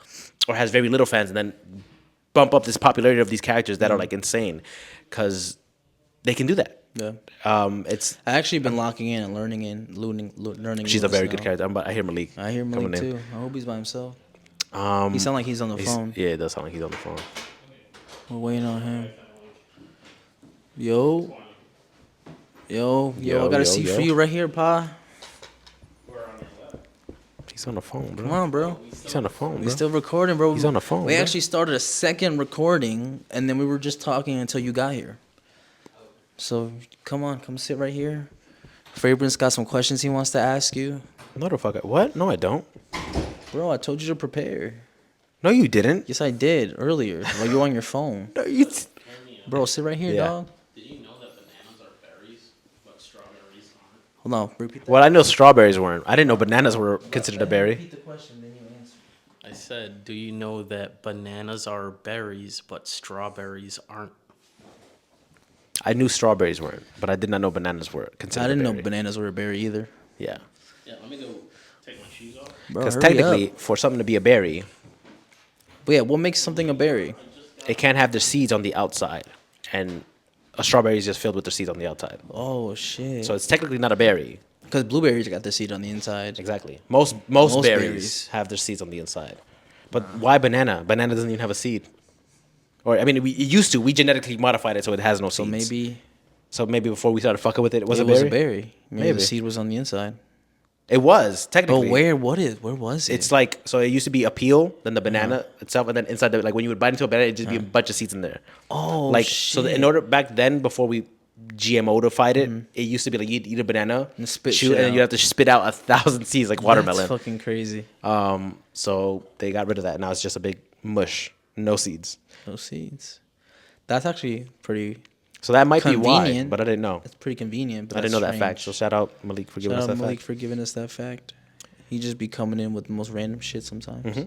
or has very little fans, and then bump up this popularity of these characters that are like insane, because they can do that. Yeah. It's I actually been locking in and learning. she's a Luna very good Snow. character. I hear Mhaleek. I hear coming Mhaleek in. too. I hope he's by himself. He sound like he's on the phone. Yeah, it does sound like he's on the phone. We're waiting on him. Yo, I got a seat for you right here, pa. He's on the phone, bro. Come on, bro. He's on the phone, bro. We still recording, bro. He's on the phone, We bro. actually started a second recording, and then we were just talking until you got here. So come sit right here. Fragrance got some questions he wants to ask you, Motherfucker. What? No, I don't. bro. I told you to prepare. No, you didn't. Yes, I did earlier while you were on your phone, No, you. bro. Sit right here, Yeah. dog. Did you know that bananas are berries, but strawberries aren't? Hold on. Repeat that. Well, I know strawberries weren't. I didn't know bananas were considered a berry. Repeat the question, then you answer. I I said, do you know that bananas are berries, but strawberries aren't? I knew strawberries weren't, but I did not know bananas were I considered didn't a know berry. bananas were a berry either. Yeah. Yeah, let me go take my shoes off. Bro, Because hurry technically, up. for something to be a berry, But yeah, what makes something a berry? it can't have the seeds on the outside. And a strawberry is just filled with the seeds on the outside. Oh shit. So it's technically not a berry. Because blueberries got the seed on the inside. Exactly. Most Most berries, berries. have their seeds on the inside. But why banana? Banana doesn't even have a seed. Or I mean, it used to. We genetically modified it so it has no So seeds. maybe Before we started fucking with it, it was it a berry. was a berry. Maybe Maybe. the seed was on the inside. It was But technically. where was it? It's like so. It used to be a peel, then the banana itself, and then inside the like when you would bite into a banana, it'd just be a bunch of seeds in there. Oh, like shit. so. In order back then, before we GMO'd it, it used to be like you'd eat a banana And spit chew, shit and then out. you have to spit out 1,000 seeds like watermelon. That's fucking crazy. So they got rid of that. Now it's just a big mush, no seeds. No seeds. That's actually pretty. So that might be why, Convenient. but I didn't know. That's pretty convenient. But I didn't know that's that fact. So strange. shout out Mhaleek for giving Shout us out that Mhaleek fact. for giving us that fact. He just be coming in with the most random shit sometimes. Mm-hmm.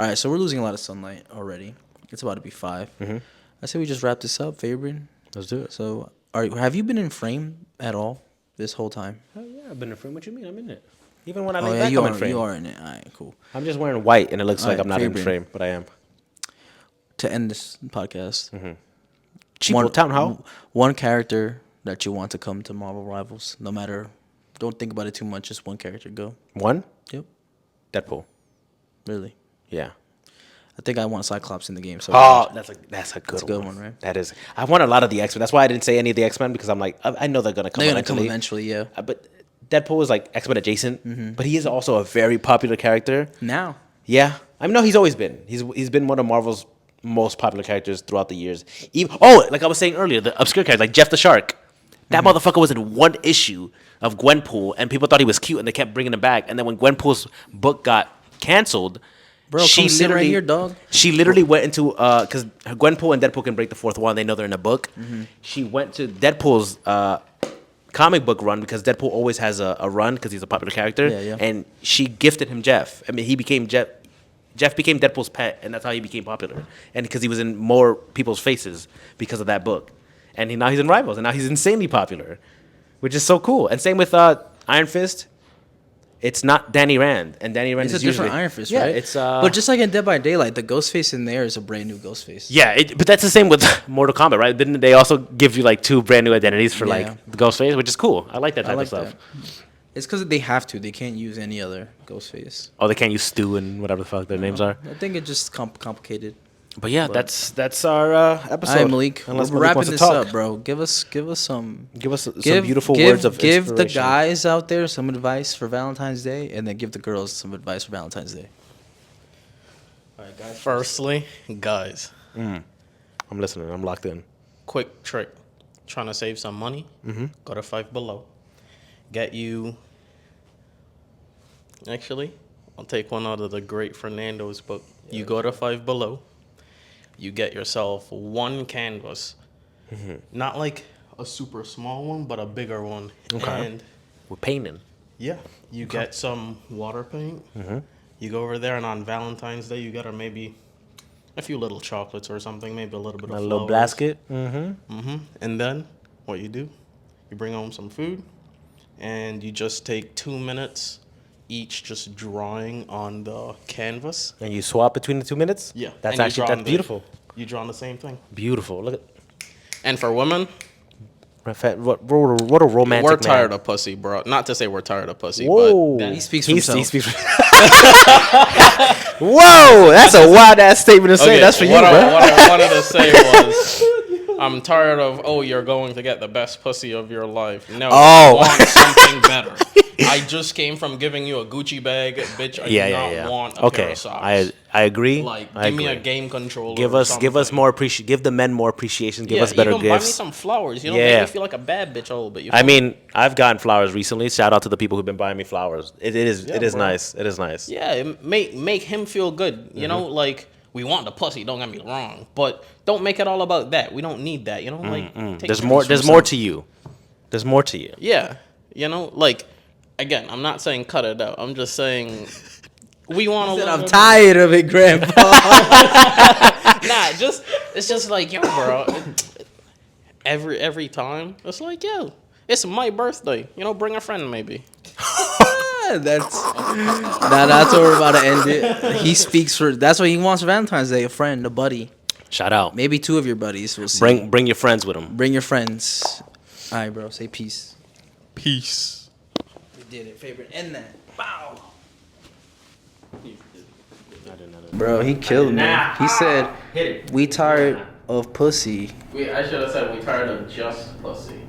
All right, so we're losing a lot of sunlight already. It's about to be 5. Mm-hmm. I say we just wrap this up, Fabian. Let's do it. So, have you been in frame at all this whole time? Oh, yeah, I've been in frame. What you mean? I'm in it. Even when I Oh lay yeah, back, you I'm are. in frame. You are in it. All right, cool. I'm just wearing white, and it looks All like right, I'm not in Fabian. frame, but I am. To end this podcast, Cheapo Town Hall. one character that you want to come to Marvel Rivals, no matter. Don't think about it too much. Just one character. Go. One, Yep. Deadpool. Really. Yeah. I think I want Cyclops in the game. So Oh, that's a good a good one, right? That is. I want a lot of the X Men. That's why I didn't say any of the X Men because I'm like I know they're gonna come. they're gonna come eventually. eventually. Yeah. But Deadpool is like X Men adjacent, but he is also a very popular character. Now. Yeah, I mean, no, he's always been. He's been one of Marvel's most popular characters throughout the years. Even, like I was saying earlier, the obscure characters like Jeff the Shark. That motherfucker was in one issue of Gwenpool, and people thought he was cute, and they kept bringing him back. And then when Gwenpool's book got canceled, Bro, come sit right here, dog. She literally went into because Gwenpool and Deadpool can break the fourth wall. And they know they're in a book. She went to Deadpool's comic book run because Deadpool always has a run because he's a popular character. Yeah, yeah. And she gifted him Jeff. I mean, he became Jeff. Jeff became Deadpool's pet, and that's how he became popular. And because he was in more people's faces because of that book. And now he's in Rivals, and now he's insanely popular, which is so cool. And same with Iron Fist. It's not Danny Rand, and Danny Rand It's is a different usually, Iron Fist, yeah, right? It's but just like in Dead by Daylight, the Ghostface in there is a brand new Ghostface. yeah, but that's the same with Mortal Kombat, right? Didn't they also give you like 2 brand new identities for Yeah. like the Ghostface, which is cool. I like that I type like of stuff. that. It's because they have to. They can't use any other Ghostface. Oh, they can't use Stu and whatever the fuck their names are. I think it's just complicated. But yeah, that's our episode. All right, Malik. Unless We're Malik wrapping wants to this talk. up, bro. Give us some. Give us some beautiful words of Give the inspiration. guys out there some advice for Valentine's Day, and then give the girls some advice for Valentine's Day. All right, guys. Firstly, guys, I'm listening. I'm locked in. quick trick. Trying to save some money? Go to Five Below. Get you. Actually, I'll take one out of the great Fernando's book. You go to Five Below. You get yourself one canvas. Not like a super small one, but a bigger one. Okay. And We're painting. yeah, you get some water paint. You go over there, and on Valentine's Day, you get her maybe a few little chocolates or something, maybe a little bit of A little flowers. basket. And then what you do, you bring home some food, and you just take 2 minutes each just drawing on the canvas. And you swap between the 2 minutes? Yeah. That's and you actually draw on that's beautiful. You draw on the same thing. Beautiful. Look And for women, at what a romantic we're man. tired of pussy, bro. Not to say we're tired of pussy, Whoa. but He speaks for himself. He speaks for Whoa, that's a wild ass statement to say. Okay, That's for you, what bro. I wanted to say was, I'm tired of, you're going to get the best pussy of your life. No, I want something better. I just came from giving you a Gucci bag, bitch. I do not want a pair of socks. I agree. Like, I give me a agree. game controller. Give or us something. more appreciation. Give the men more appreciation. Give us better even buy me gifts. some flowers. You know, Yeah. make me feel like a bad bitch a little bit. You I feel me? mean, I've gotten flowers recently. Shout out to the people who've been buying me flowers. It is bro. nice. It is nice. Yeah, make him feel good. You know, like we want the pussy. Don't get me wrong, but don't make it all about that. We don't need that. You know, like take There's care more. of There's yourself. more to you. There's more to you. Yeah, you know, like again, I'm not saying cut it out. I'm just saying We want to. I'm tired of it, Grandpa. Nah, it's just like, yo, bro. Every time, it's like, yo, it's my birthday. You know, bring a friend, maybe. That's what we're about to end it. He speaks for. That's what he wants for Valentine's Day. A friend, a buddy. Shout out. Maybe 2 of your buddies. We'll see. Bring your friends with them. Bring your friends. All right, bro. Say peace. Peace. We did it. Favorite. End that. Wow. I Bro, he killed me. He said, Hit it. "We tired of pussy." I should have said we tired of just pussy.